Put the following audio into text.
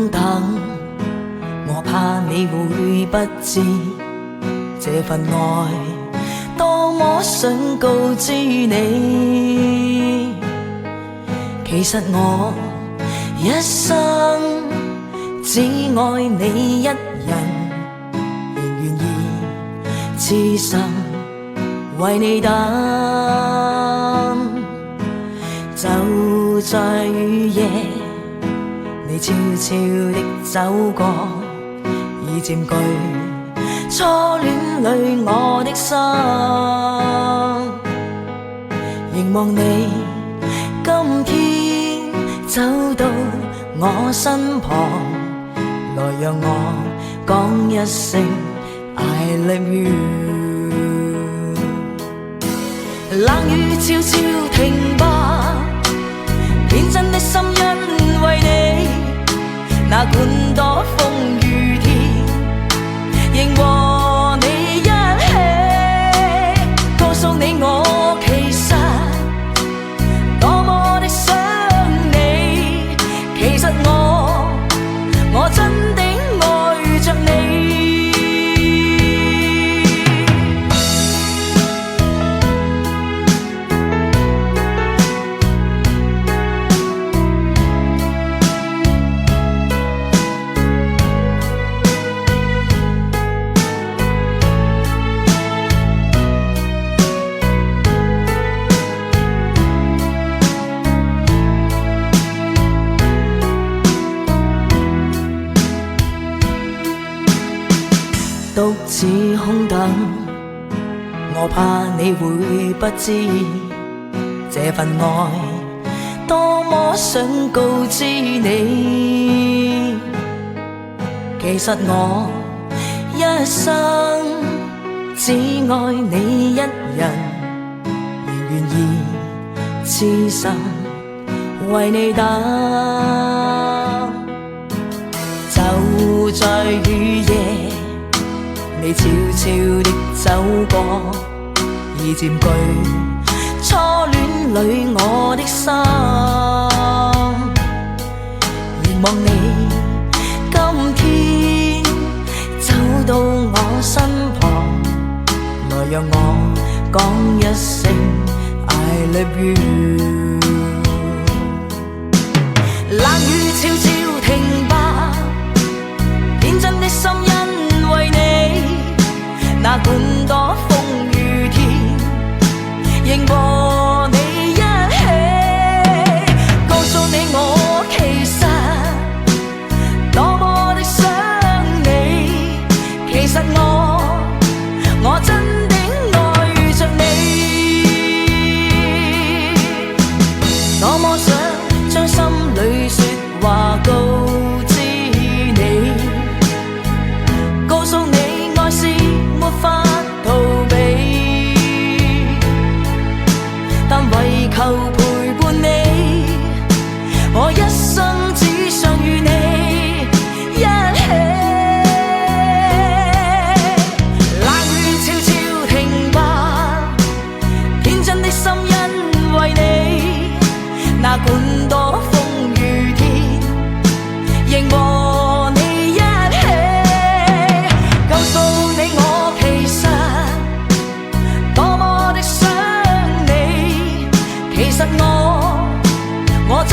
空等，我怕你會不知這份愛多麼想告知你。其實我一生只愛你一人，仍願意痴心為你等。就在雨夜，你悄悄地走過，已佔據初戀裏我的心。凝望你今天走到我身旁，來讓我講一聲 I love you。 冷雨悄悄停吧，天真的心因為你，哪管多風雨天，仍和你一起，告訴你我其實多麼的想你。其實我真的愛着你。獨自空等，我怕你會不知這份愛多麼想告知你。其實我一生只愛你一人，仍願意痴心為你等。就在雨夜，你悄悄地走過，已佔據初戀裏我的心。凝望你今天走到我身旁，來讓我講一聲 I love you。 冷雨悄悄停吧，天真的心因為你，哪管多風雨天，仍和你一起，告訴你我其實多麼的想你。其實我真的愛着你，多麼想將心裏說話告知你，告訴你愛是沒法逃避，但為求陪伴你，我一生只想與你一起。冷雨悄悄停吧，天真的心因為你，哪管多風雨天，仍和你一起，告訴你我其實多麼的想你。其實我真